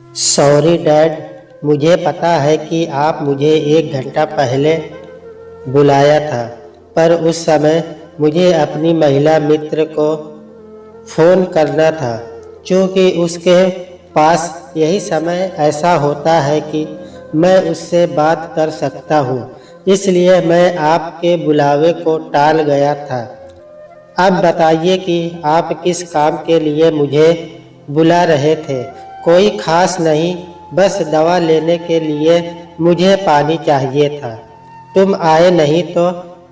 Sorry dad, मुझे पता है कि आप मुझे 1 घंटा पहले बुलाया था, पर उस समय मुझे अपनी महिला मित्र को फ़ोन करना था। चूँकि उसके पास यही समय ऐसा होता है कि मैं उससे बात कर सकता हूँ, इसलिए मैं आपके बुलावे को टाल गया था। अब बताइए कि आप किस काम के लिए मुझे बुला रहे थे। कोई खास नहीं, बस दवा लेने के लिए मुझे पानी चाहिए था। तुम आए नहीं तो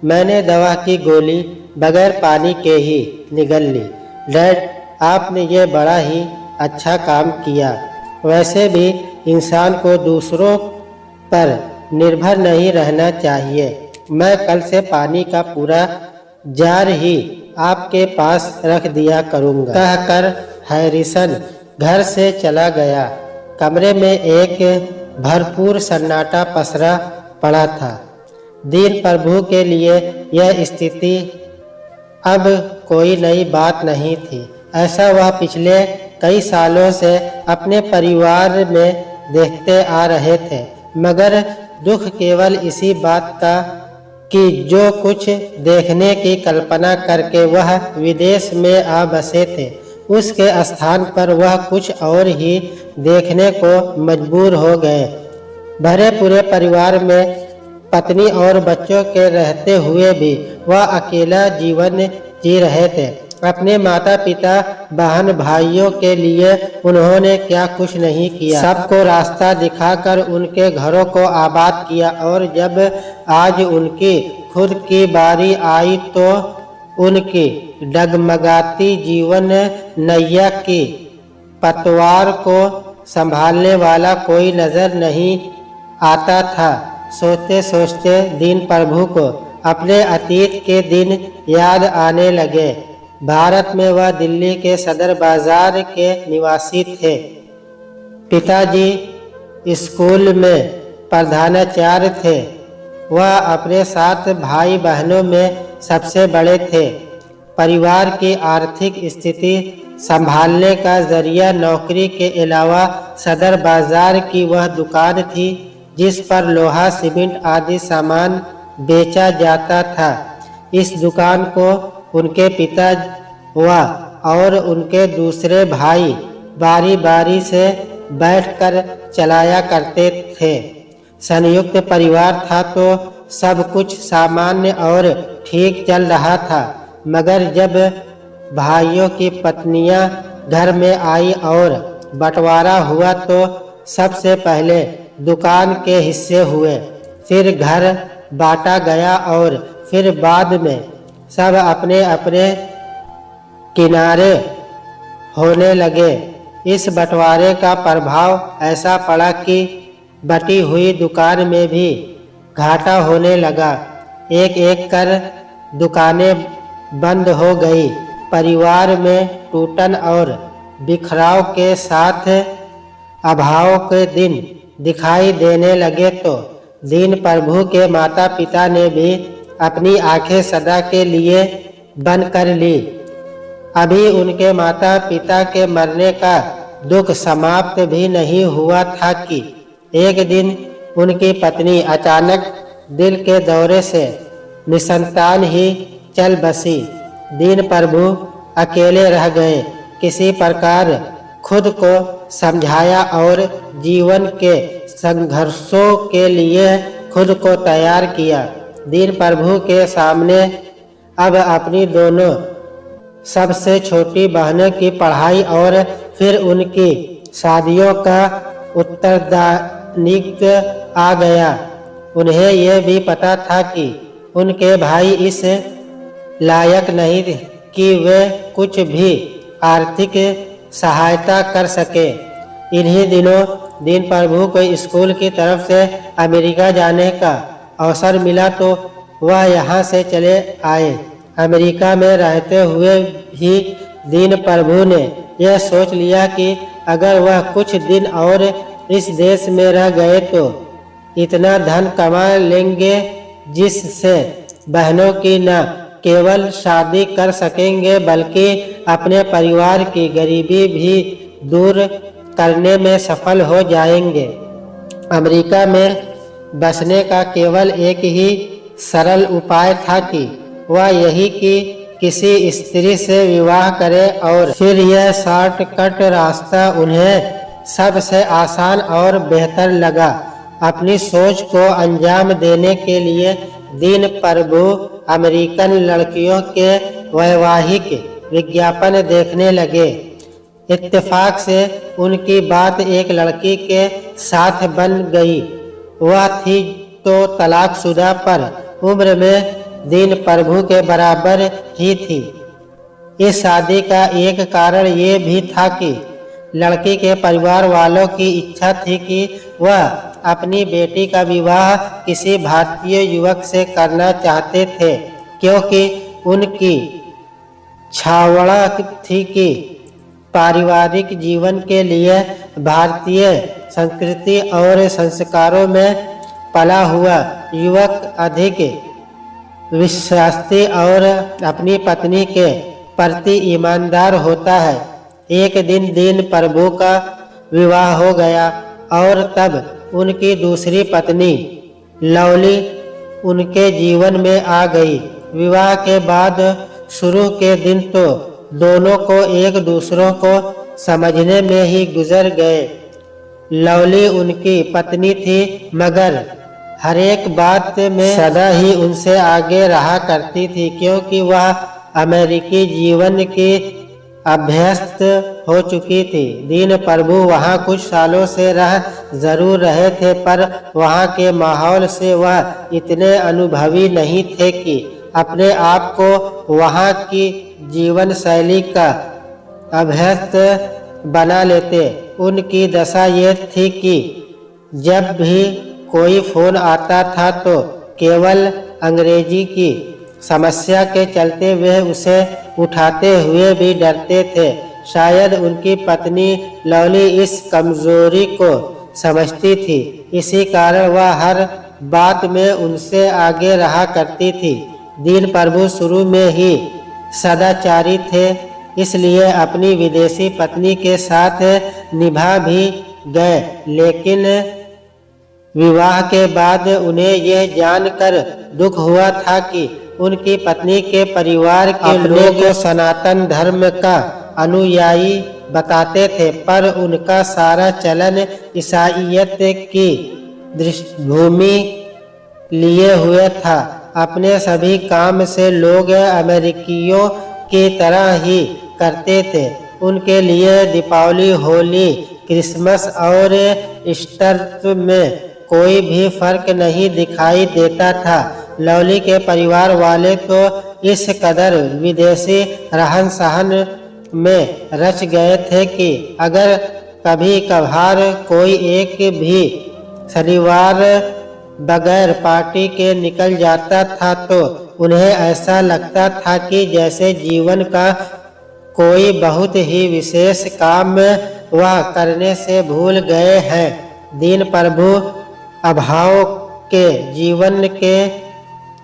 मैंने दवा की गोली बगैर पानी के ही निगल ली। डैड, आपने ये बड़ा ही अच्छा काम किया। वैसे भी इंसान को दूसरों पर निर्भर नहीं रहना चाहिए। मैं कल से पानी का पूरा जार ही आपके पास रख दिया करूँगा, कहकर हैरिसन घर से चला गया। कमरे में एक भरपूर सन्नाटा पसरा पड़ा था। दीन प्रभु के लिए यह स्थिति अब कोई नई बात नहीं थी। ऐसा वह पिछले कई सालों से अपने परिवार में देखते आ रहे थे, मगर दुख केवल इसी बात का कि जो कुछ देखने की कल्पना करके वह विदेश में आ बसे थे, उसके स्थान पर वह कुछ और ही देखने को मजबूर हो गए। भरे पूरे परिवार में पत्नी और बच्चों के रहते हुए भी वह अकेला जीवन जी रहे थे। अपने माता पिता बहन भाइयों के लिए उन्होंने क्या कुछ नहीं किया। सबको रास्ता दिखाकर उनके घरों को आबाद किया, और जब आज उनकी खुद की बारी आई तो उनकी डगमगाती जीवन नैया की पतवार को संभालने वाला कोई नजर नहीं आता था। सोचते सोचते दीन प्रभु को अपने अतीत के दिन याद आने लगे। भारत में वह दिल्ली के सदर बाजार के निवासी थे। पिताजी स्कूल में प्रधानाचार्य थे। वह अपने 7 भाई बहनों में सबसे बड़े थे। परिवार की आर्थिक स्थिति संभालने का जरिया नौकरी के अलावा सदर बाजार की वह दुकान थी जिस पर लोहा सीमेंट आदि सामान बेचा जाता था। इस दुकान को उनके पिता और उनके दूसरे भाई बारी बारी से बैठकर चलाया करते थे। संयुक्त परिवार था तो सब कुछ सामान्य और ठीक चल रहा था, मगर जब भाइयों की पत्नियां घर में आई और बंटवारा हुआ तो सबसे पहले दुकान के हिस्से हुए, फिर घर बांटा गया और फिर बाद में सब अपने अपने किनारे होने लगे। इस बंटवारे का प्रभाव ऐसा पड़ा कि बटी हुई दुकान में भी घाटा होने लगा। एक एक कर दुकानें बंद हो गई। परिवार में टूटन और बिखराव के साथ अभाव के दिन दिखाई देने लगे तो दीन प्रभु के माता पिता ने भी अपनी आंखें सदा के लिए बंद कर ली। अभी उनके माता पिता के मरने का दुख समाप्त भी नहीं हुआ था कि एक दिन उनकी पत्नी अचानक दिल के दौरे से निसंतान ही चल बसी। दीन प्रभु अकेले रह गए। किसी प्रकार खुद को समझाया और जीवन के संघर्षों के लिए खुद को तैयार किया। दीन प्रभु के सामने अब अपनी दोनों सबसे छोटी बहनों की पढ़ाई और फिर उनकी शादियों का उत्तरदायित्व आ गया। उन्हें यह भी पता था कि उनके भाई इस लायक नहीं कि वे कुछ भी आर्थिक सहायता कर सके। इन्हीं दिनों दीन प्रभु को स्कूल की तरफ से अमेरिका जाने का अवसर मिला तो वह यहाँ से चले आए। अमेरिका में रहते हुए ही दीन प्रभु ने यह सोच लिया कि अगर वह कुछ दिन और इस देश में रह गए तो इतना धन कमा लेंगे जिससे बहनों की न केवल शादी कर सकेंगे बल्कि अपने परिवार की गरीबी भी दूर करने में सफल हो जाएंगे। अमेरिका में बसने का केवल एक ही सरल उपाय था कि वह यही कि किसी स्त्री से विवाह करे, और फिर यह शॉर्टकट रास्ता उन्हें सबसे आसान और बेहतर लगा। अपनी सोच को अंजाम देने के लिए दीन प्रभु अमेरिकन लड़कियों के वैवाहिक विज्ञापन देखने लगे। इत्तेफाक से उनकी बात एक लड़की के साथ बन गई। वह थी तो तलाकशुदा, पर उम्र में दीन प्रभु के बराबर ही थी। इस शादी का एक कारण ये भी था कि लड़की के परिवार वालों की इच्छा थी कि वह अपनी बेटी का विवाह किसी भारतीय युवक से करना चाहते थे, क्योंकि उनकी छावड़ा थी कि पारिवारिक जीवन के लिए भारतीय संस्कृति और संस्कारों में पला हुआ युवक अधिक विश्वासी और अपनी पत्नी के प्रति ईमानदार होता है। एक दिन दीन प्रभु का विवाह हो गया और तब उनकी दूसरी पत्नी लवली उनके जीवन में आ गई। विवाह के बाद शुरू के दिन तो दोनों को एक दूसरों को समझने में ही गुजर गए। लवली उनकी पत्नी थी, मगर हर एक बात में सदा ही उनसे आगे रहा करती थी, क्योंकि वह अमेरिकी जीवन की अभ्यस्त हो चुकी थी। दीन प्रभु वहाँ कुछ सालों से रह जरूर रहे थे, पर वहाँ के माहौल से वह इतने अनुभवी नहीं थे कि अपने आप को वहाँ की जीवन शैली का अभ्यस्त बना लेते। उनकी दशा ये थी कि जब भी कोई फोन आता था तो केवल अंग्रेजी की समस्या के चलते वे उसे उठाते हुए भी डरते थे। शायद उनकी पत्नी लवली इस कमजोरी को समझती थी, इसी कारण वह हर बात में उनसे आगे रहा करती थी। दीन प्रभु शुरू में ही सदाचारी थे, इसलिए अपनी विदेशी पत्नी के साथ निभा भी गए, लेकिन विवाह के बाद उन्हें यह जानकर दुख हुआ था कि उनकी पत्नी के परिवार के लोग सनातन धर्म का अनुयायी बताते थे, पर उनका सारा चलन ईसाईयत की पृष्ठभूमि लिए हुए था। अपने सभी काम से लोग अमेरिकियों की तरह ही करते थे। उनके लिए दीपावली, होली, क्रिसमस और ईस्टर में कोई भी फर्क नहीं दिखाई देता था। लवली के परिवार वाले तो इस कदर विदेशी रहन सहन में रच गए थे कि अगर कभी कभार कोई एक भी शनिवार बगैर पार्टी के निकल जाता था तो उन्हें ऐसा लगता था कि जैसे जीवन का कोई बहुत ही विशेष काम वह करने से भूल गए हैं। दीन प्रभु अभाव के जीवन के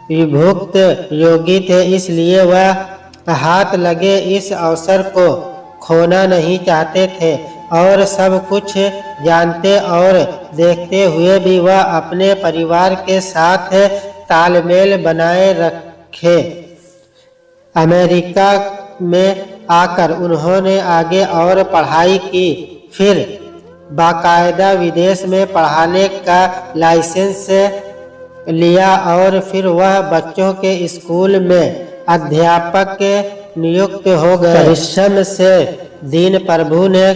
विभुक्त योगी थे, इसलिए वह हाथ लगे इस अवसर को खोना नहीं चाहते थे, और सब कुछ जानते और देखते हुए भी वह अपने परिवार के साथ तालमेल बनाए रखे। अमेरिका में आकर उन्होंने आगे और पढ़ाई की, फिर बाकायदा विदेश में पढ़ाने का लाइसेंस लिया और फिर वह बच्चों के स्कूल में अध्यापक नियुक्त हो गए। परिश्रम से दीन प्रभु ने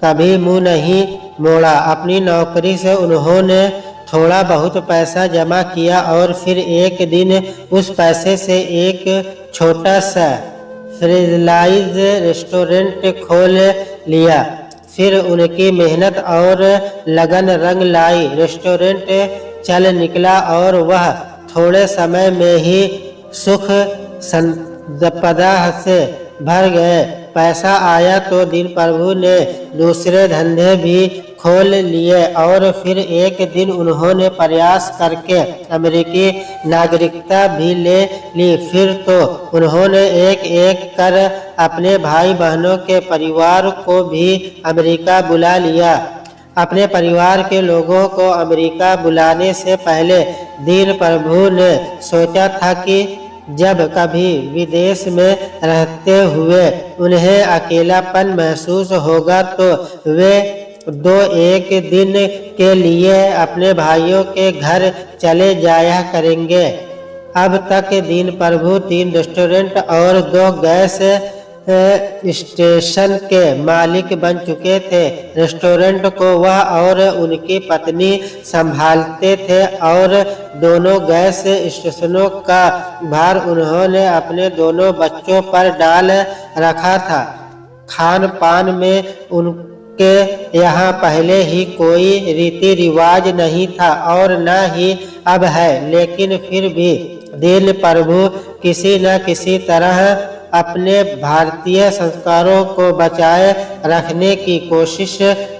कभी मुंह नहीं मोड़ा। अपनी नौकरी से उन्होंने थोड़ा बहुत पैसा जमा किया और फिर एक दिन उस पैसे से एक छोटा सा फ्रेंचाइज रेस्टोरेंट खोल लिया। फिर उनकी मेहनत और लगन रंग लाई। रेस्टोरेंट चल निकला और वह थोड़े समय में ही सुख संपदा से भर गए। पैसा आया तो दीन प्रभु ने दूसरे धंधे भी खोल लिए और फिर एक दिन उन्होंने प्रयास करके अमेरिकी नागरिकता भी ले ली। फिर तो उन्होंने एक एक कर अपने भाई बहनों के परिवार को भी अमेरिका बुला लिया। अपने परिवार के लोगों को अमेरिका बुलाने से पहले दीन प्रभु ने सोचा था कि जब कभी विदेश में रहते हुए उन्हें अकेलापन महसूस होगा तो वे 2-1 दिन के लिए अपने भाइयों के घर चले जाया करेंगे। अब तक दीन प्रभु 3 रेस्टोरेंट और 2 गैस स्टेशन के मालिक बन चुके थे। रेस्टोरेंट को वह और उनकी पत्नी संभालते थे और दोनों गैस स्टेशनों का भार उन्होंने अपने दोनों बच्चों पर डाल रखा था। खान पान में उनके यहाँ पहले ही कोई रीति रिवाज नहीं था और न ही अब है, लेकिन फिर भी दीन प्रभु किसी न किसी तरह अपने भारतीय संस्कारों को बचाए रखने की कोशिश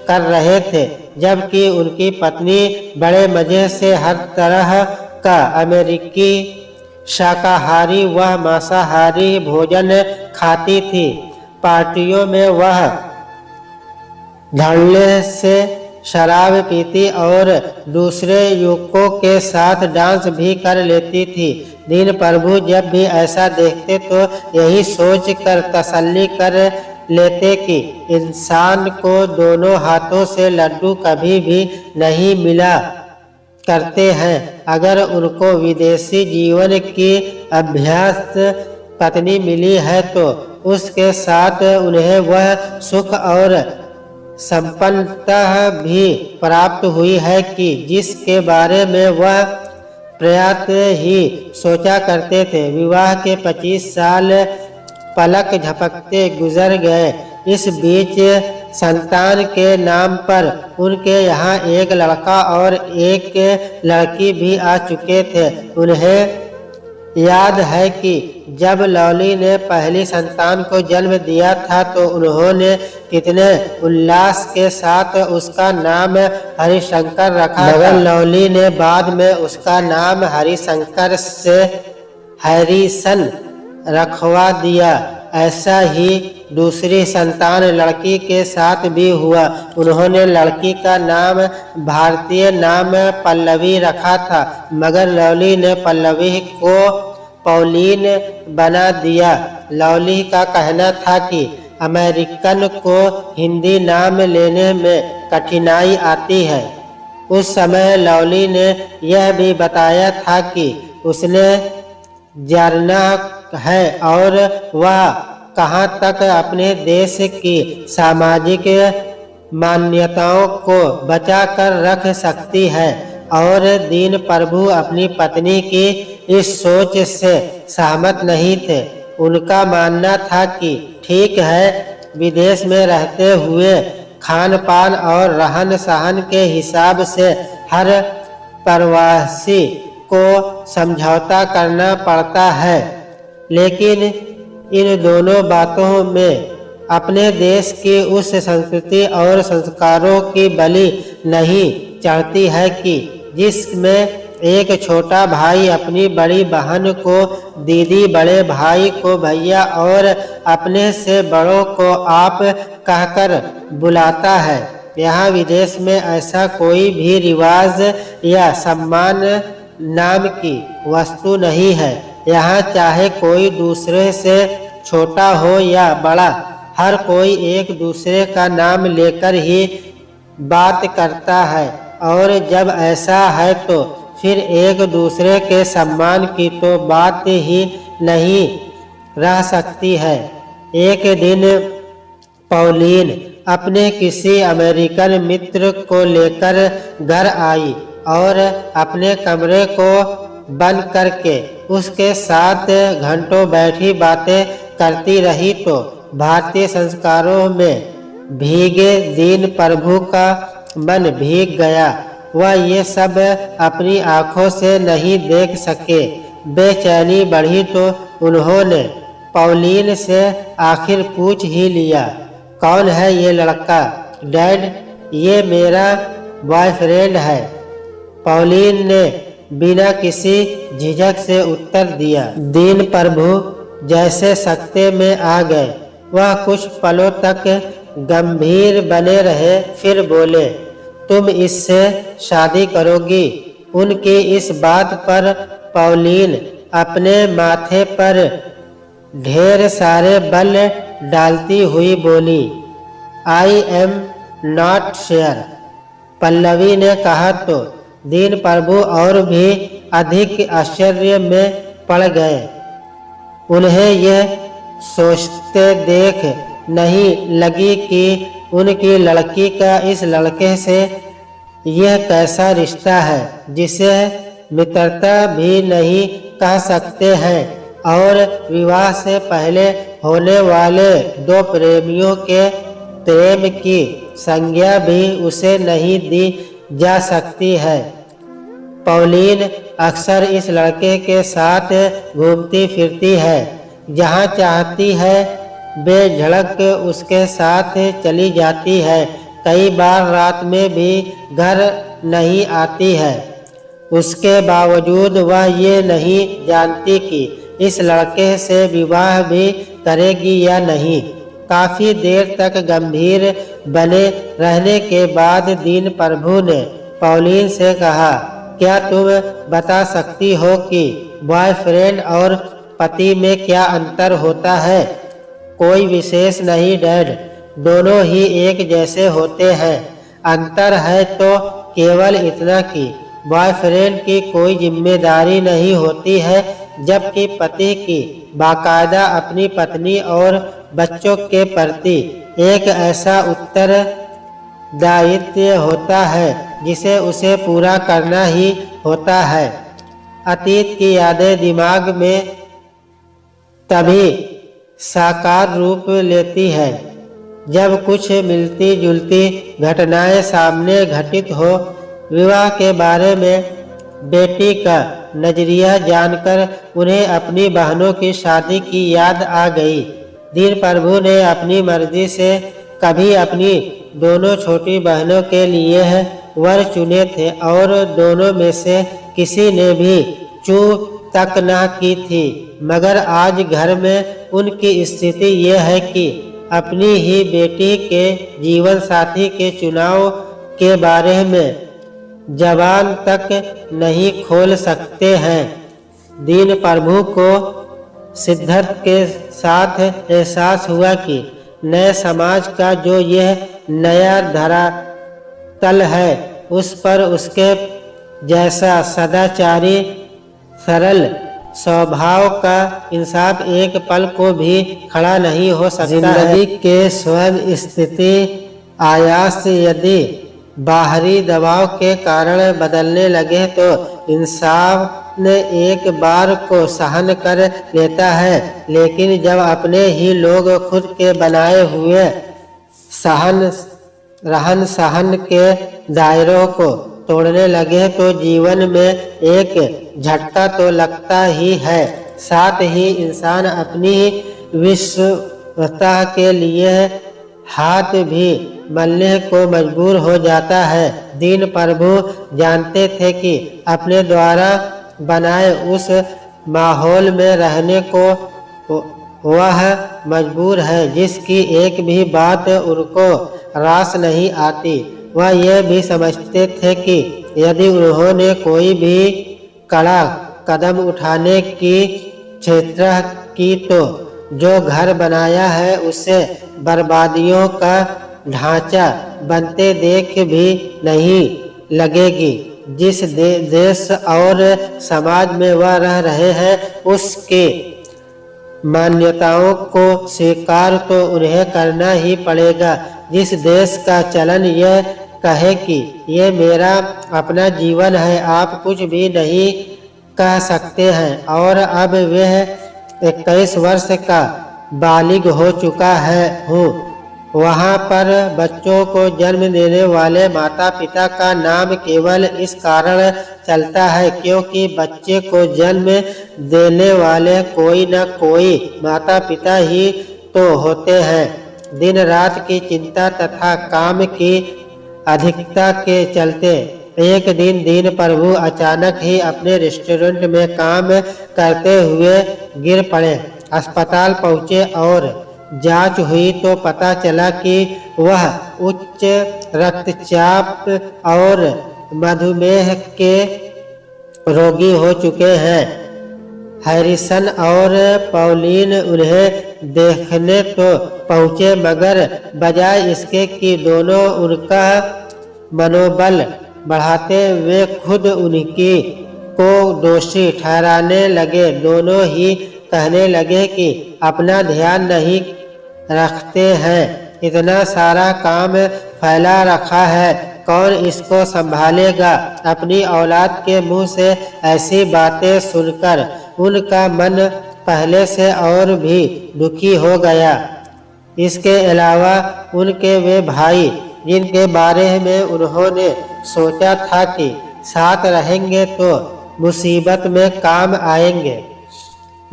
कर रहे थे, जबकि उनकी पत्नी बड़े मजे से हर तरह का अमेरिकी शाकाहारी व मांसाहारी भोजन खाती थी। पार्टियों में वह धड़ल्ले से शराब पीती और दूसरे युवकों के साथ डांस भी कर लेती थी। दीन प्रभु जब भी ऐसा देखते तो यही सोच कर तसल्ली कर लेते कि इंसान को दोनों हाथों से लड्डू कभी भी नहीं मिला करते हैं। अगर उनको विदेशी जीवन की अभ्यस्त पत्नी मिली है तो उसके साथ उन्हें वह सुख और संपन्नता भी प्राप्त हुई है कि जिसके बारे में वह प्रयात ही सोचा करते थे। विवाह के 25 साल पलक झपकते गुजर गए। इस बीच संतान के नाम पर उनके यहाँ एक लड़का और एक लड़की भी आ चुके थे। उन्हें याद है कि जब लवली ने पहली संतान को जन्म दिया था तो उन्होंने कितने उल्लास के साथ उसका नाम हरिशंकर रखा, मगर लवली ने बाद में उसका नाम हरिशंकर से हैरिसन रखवा दिया। ऐसा ही दूसरी संतान लड़की के साथ भी हुआ। उन्होंने लड़की का नाम भारतीय नाम पल्लवी रखा था, मगर लवली ने पल्लवी को पॉलिन बना दिया। लवली का कहना था कि अमेरिकन को हिंदी नाम लेने में कठिनाई आती है। उस समय लवली ने यह भी बताया था कि उसने जानना है और वह कहाँ तक अपने देश की सामाजिक मान्यताओं को बचा कर रख सकती है, और दीन प्रभु अपनी पत्नी की इस सोच से सहमत नहीं थे। उनका मानना था कि ठीक है, विदेश में रहते हुए खान पान और रहन सहन के हिसाब से हर प्रवासी को समझौता करना पड़ता है, लेकिन इन दोनों बातों में अपने देश की उस संस्कृति और संस्कारों की बलि नहीं चढ़ती है कि जिसमें एक छोटा भाई अपनी बड़ी बहन को दीदी, बड़े भाई को भैया और अपने से बड़ों को आप कहकर बुलाता है। यहाँ विदेश में ऐसा कोई भी रिवाज या सम्मान नाम की वस्तु नहीं है। यहाँ चाहे कोई दूसरे से छोटा हो या बड़ा, हर कोई एक दूसरे का नाम लेकर ही बात करता है, और जब ऐसा है तो फिर एक दूसरे के सम्मान की तो बात ही नहीं रह सकती है। एक दिन पॉलिन अपने किसी अमेरिकन मित्र को लेकर घर आई और अपने कमरे को बंद करके उसके साथ घंटों बैठी बातें करती रही तो भारतीय संस्कारों में भीगे दीन प्रभु का मन भीग गया। वह ये सब अपनी आंखों से नहीं देख सके। बेचैनी बढ़ी तो उन्होंने पॉलिन से आखिर पूछ ही लिया, कौन है ये लड़का? डैड, ये मेरा बॉयफ्रेंड है, पॉलिन ने बिना किसी झिझक से उत्तर दिया। दीन प्रभु जैसे सकते में आ गए। वह कुछ पलों तक गंभीर बने रहे, फिर बोले, तुम इससे शादी करोगी? उनकी इस बात पर पॉलिन अपने माथे पर ढेर सारे बल डालती हुई बोली, I am not sure. Pallavi ने कहा तो दीन प्रभु और भी अधिक आश्चर्य में पड़ गए। उन्हें यह सोचते देख नहीं लगी कि उनकी लड़की का इस लड़के से यह कैसा रिश्ता है जिसे मित्रता भी नहीं कह सकते हैं और विवाह से पहले होने वाले दो प्रेमियों के प्रेम की संज्ञा भी उसे नहीं दी जा सकती है। पॉलिन अक्सर इस लड़के के साथ घूमती फिरती है, जहाँ चाहती है बेझड़क उसके साथ चली जाती है। कई बार रात में भी घर नहीं आती है। उसके बावजूद वह ये नहीं जानती कि इस लड़के से विवाह भी करेगी या नहीं। काफी देर तक गंभीर बने रहने के बाद दीन प्रभु ने पॉलिन से कहा, क्या तुम बता सकती हो कि बॉयफ्रेंड और पति में क्या अंतर होता है? कोई विशेष नहीं डैड, दोनों ही एक जैसे होते हैं। अंतर है तो केवल इतना कि बॉयफ्रेंड की कोई जिम्मेदारी नहीं होती है, जबकि पति की बाकायदा अपनी पत्नी और बच्चों के प्रति एक ऐसा उत्तरदायित्व होता है जिसे उसे पूरा करना ही होता है। अतीत की यादें दिमाग में तभी साकार रूप लेती है जब कुछ मिलती जुलती घटनाएं सामने घटित हो। विवाह के बारे में बेटी का नजरिया जानकर उन्हें अपनी बहनों की शादी की याद आ गई। दीन प्रभु ने अपनी मर्जी से कभी अपनी दोनों छोटी बहनों के लिए वर चुने थे और दोनों में से किसी ने भी चू तक न की थी, मगर आज घर में उनकी स्थिति यह है कि अपनी ही बेटी के जीवन साथी के चुनाव के बारे में जबान तक नहीं खोल सकते हैं। दीन प्रभु को सिद्धार्थ के साथ एहसास हुआ कि नए समाज का जो यह नया धरातल है, उस पर उसके जैसा सदाचारी सरल स्वभाव का इंसाफ एक पल को भी खड़ा नहीं हो सकता। जिंदगी के स्वयं स्थिति आयास यदि बाहरी दबाव के कारण बदलने लगे तो इंसान एक बार को सहन कर लेता है, लेकिन जब अपने ही लोग खुद के बनाए हुए रहन सहन के दायरों को तोड़ने लगे तो जीवन में एक झटका तो लगता ही है। साथ ही इंसान अपनी विश्वसता के लिए हाथ भी मलने को मजबूर हो जाता है। दीन प्रभु जानते थे कि अपने द्वारा बनाए उस माहौल में रहने को वह मजबूर है जिसकी एक भी बात उनको रास नहीं आती। वह यह भी समझते थे कि यदि उन्होंने कोई भी कड़ा कदम उठाने की चेष्टा की तो जो घर बनाया है उसे बर्बादियों का ढांचा बनते देख भी नहीं लगेगी। जिस देश और समाज में वह रह रहे हैं उसके मान्यताओं को स्वीकार तो उन्हें करना ही पड़ेगा। जिस देश का चलन यह कहे कि ये मेरा अपना जीवन है, आप कुछ भी नहीं कह सकते हैं, और अब वह 21 वर्ष का बालिग हो चुका है हूँ, वहाँ पर बच्चों को जन्म देने वाले माता पिता का नाम केवल इस कारण चलता है क्योंकि बच्चे को जन्म देने वाले कोई न कोई माता पिता ही तो होते हैं। दिन रात की चिंता तथा काम की अधिकता के चलते एक दिन दीन प्रभु अचानक ही अपने रेस्टोरेंट में काम करते हुए गिर पड़े। अस्पताल पहुंचे और जांच हुई तो पता चला कि वह उच्च रक्तचाप और मधुमेह के रोगी हो चुके हैं। हैरिसन और पॉलिन उन्हें देखने तो पहुंचे मगर बजाय इसके कि दोनों उनका मनोबल बढ़ाते वे खुद उनकी को दोषी ठहराने लगे। दोनों ही कहने लगे कि अपना ध्यान नहीं रखते हैं, इतना सारा काम फैला रखा है, कौन इसको संभालेगा। अपनी औलाद के मुंह से ऐसी बातें सुनकर उनका मन पहले से और भी दुखी हो गया। इसके अलावा उनके वे भाई जिनके बारे में उन्होंने सोचा था कि साथ रहेंगे तो मुसीबत में काम आएंगे,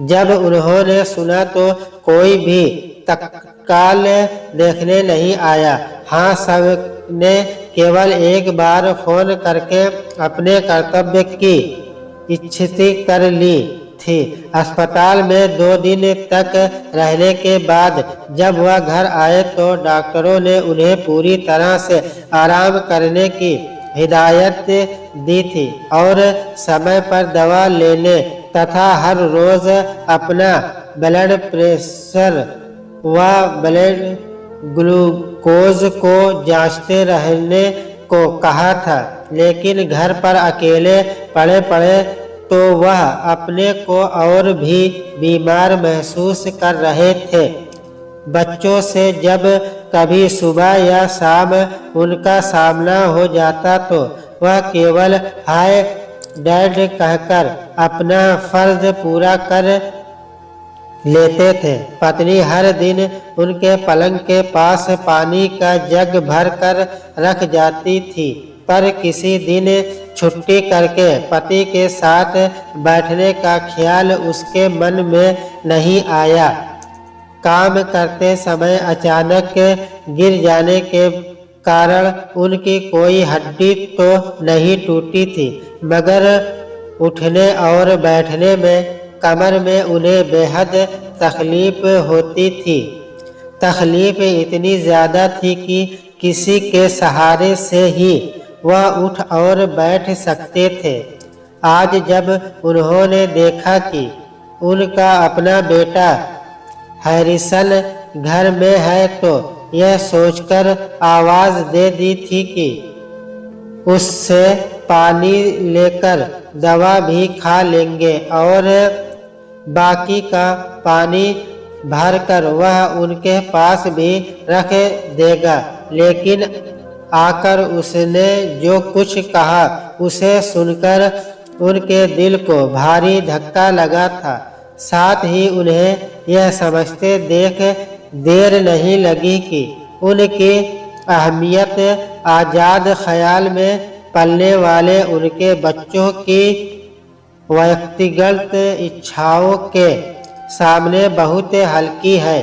जब उन्होंने सुना तो कोई भी तत्काल देखने नहीं आया। हाँ, सब ने केवल एक बार फोन करके अपने कर्तव्य की इच्छिति कर ली थी। अस्पताल में 2 दिन तक रहने के बाद जब वह घर आए तो डॉक्टरों ने उन्हें पूरी तरह से आराम करने की हिदायत दी थी और समय पर दवा लेने तथा हर रोज अपना ब्लड प्रेशर व ब्लड ग्लूकोज को जांचते रहने को कहा था। लेकिन घर पर अकेले पड़े पड़े तो वह अपने को और भी बीमार महसूस कर रहे थे। बच्चों से जब कभी सुबह या शाम उनका सामना हो जाता तो वह केवल हाय डैड कहकर अपना फर्ज पूरा कर लेते थे। पत्नी हर दिन उनके पलंग के पास पानी का जग भर कर रख जाती थी, पर किसी दिन छुट्टी करके पति के साथ बैठने का ख्याल उसके मन में नहीं आया। काम करते समय अचानक गिर जाने के कारण उनकी कोई हड्डी तो नहीं टूटी थी, मगर उठने और बैठने में कमर में उन्हें बेहद तकलीफ होती थी। तकलीफ इतनी ज़्यादा थी कि किसी के सहारे से ही वह उठ और बैठ सकते थे। आज जब उन्होंने देखा कि उनका अपना बेटा हैरिसन घर में है तो यह सोचकर आवाज दे दी थी कि उससे पानी लेकर दवा भी खा लेंगे और बाकी का पानी भरकर वह उनके पास भी रख देगा। लेकिन आकर उसने जो कुछ कहा उसे सुनकर उनके दिल को भारी धक्का लगा था। साथ ही उन्हें यह समझते देख देर नहीं लगी कि उनकी अहमियत आज़ाद ख्याल में पलने वाले उनके बच्चों की व्यक्तिगत इच्छाओं के सामने बहुत हल्की है,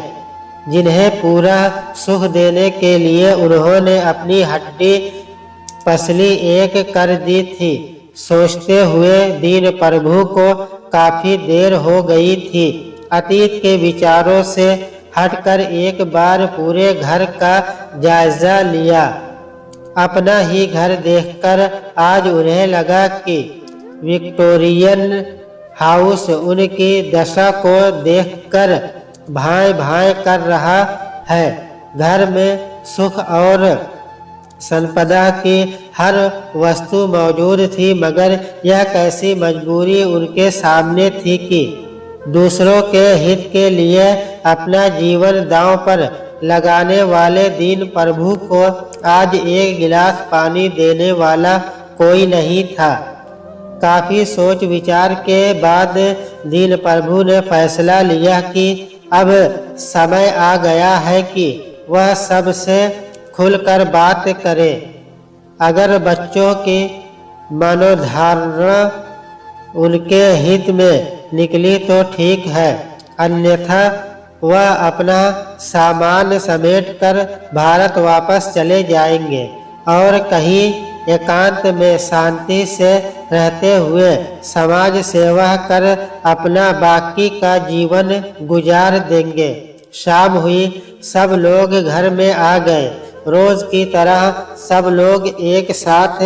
जिन्हें पूरा सुख देने के लिए उन्होंने अपनी हड्डी पसली एक कर दी थी। सोचते हुए दीन प्रभु को काफी देर हो गई थी। अतीत के विचारों से हटकर एक बार पूरे घर का जायजा लिया। अपना ही घर देखकर आज उन्हें लगा कि विक्टोरियन हाउस उनकी दशा को देखकर भाई भाई कर रहा है। घर में सुख और संपदा की हर वस्तु मौजूद थी, मगर यह कैसी मजबूरी उनके सामने थी कि दूसरों के हित के लिए अपना जीवन दांव पर लगाने वाले दीन प्रभु को आज एक गिलास पानी देने वाला कोई नहीं था। काफी सोच विचार के बाद दीन प्रभु ने फैसला लिया कि अब समय आ गया है कि वह सबसे खुलकर बात करे। अगर बच्चों की मनोधारणा उनके हित में निकली तो ठीक है, अन्यथा वह अपना सामान समेटकर भारत वापस चले जाएंगे और कहीं एकांत में शांति से रहते हुए समाज सेवा कर अपना बाकी का जीवन गुजार देंगे। शाम हुई, सब लोग घर में आ गए। रोज की तरह सब लोग एक साथ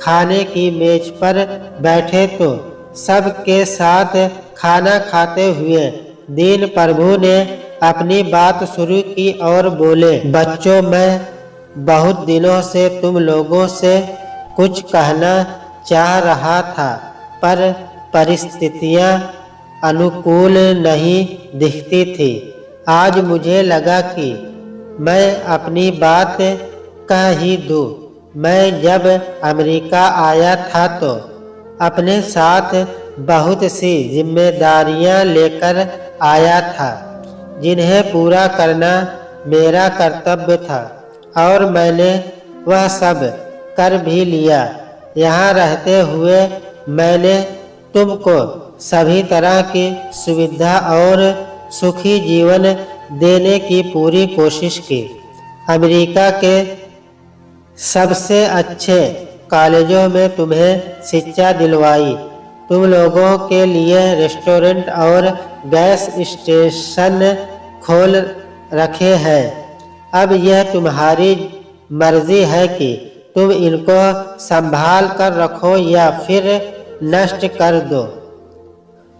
खाने की मेज पर बैठे तो सबके साथ खाना खाते हुए दीन प्रभु ने अपनी बात शुरू की और बोले, बच्चों, मैं बहुत दिनों से तुम लोगों से कुछ कहना चाह रहा था, पर परिस्थितियां अनुकूल नहीं दिखती थी। आज मुझे लगा कि मैं अपनी बात कह ही दूं। मैं जब अमेरिका आया था तो अपने साथ बहुत सी जिम्मेदारियां लेकर आया था, जिन्हें पूरा करना मेरा कर्तव्य था और मैंने वह सब कर भी लिया। यहाँ रहते हुए मैंने तुमको सभी तरह की सुविधा और सुखी जीवन देने की पूरी कोशिश की। अमेरिका के सबसे अच्छे कॉलेजों में तुम्हें शिक्षा दिलवाई। तुम लोगों के लिए रेस्टोरेंट और गैस स्टेशन खोल रखे हैं। अब यह तुम्हारी मर्जी है कि तुम इनको संभाल कर रखो या फिर नष्ट कर दो।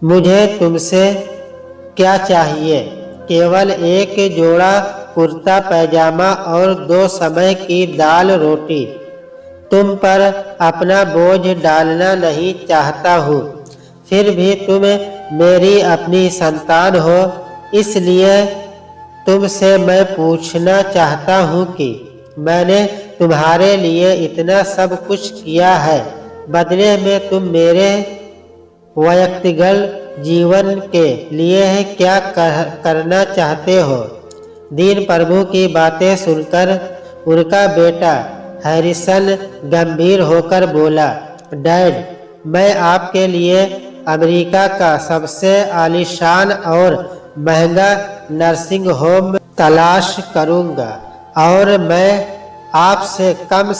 मुझे तुमसे क्या चाहिए? केवल एक जोड़ा कुर्ता पैजामा और 2 समय की दाल रोटी। तुम पर अपना बोझ डालना नहीं चाहता हूँ, फिर भी तुम मेरी अपनी संतान हो, इसलिए तुमसे मैं पूछना चाहता हूँ कि मैंने तुम्हारे लिए इतना सब कुछ किया है, बदले में तुम मेरे व्यक्तिगत जीवन के लिए क्या करना चाहते हो? दीन प्रभु की बातें सुनकर उनका बेटा हैरिसन गंभीर होकर बोला, डैड, मैं आपके लिए अमेरिका का सबसे आलीशान और महंगा नर्सिंग होम तलाश करूंगा और मैं आपसे कम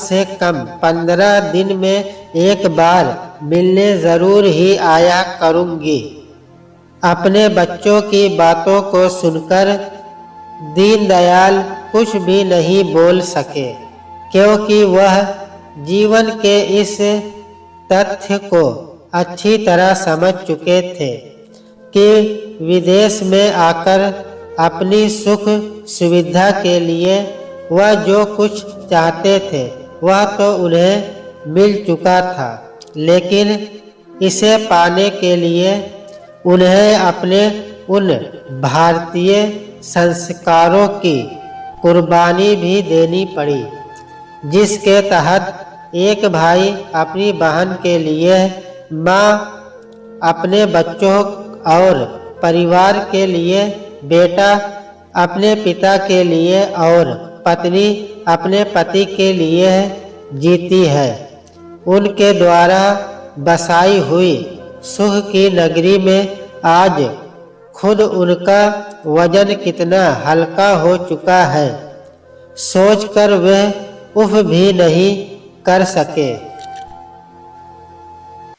15 दिन में एक बार मिलने जरूर ही आया करूंगी। अपने बच्चों की बातों को सुनकर दीनदयाल कुछ भी नहीं बोल सके, क्योंकि वह जीवन के इस तथ्य को अच्छी तरह समझ चुके थे कि विदेश में आकर अपनी सुख सुविधा के लिए वह जो कुछ चाहते थे वह तो उन्हें मिल चुका था, लेकिन इसे पाने के लिए उन्हें अपने उन भारतीय संस्कारों की कुर्बानी भी देनी पड़ी, जिसके तहत एक भाई अपनी बहन के लिए, माँ अपने बच्चों और परिवार के लिए, बेटा अपने पिता के लिए और पत्नी अपने पति के लिए जीती है। उनके द्वारा बसाई हुई सुख की नगरी में आज खुद उनका वजन कितना हल्का हो चुका है, सोचकर वे उफ भी नहीं कर सके।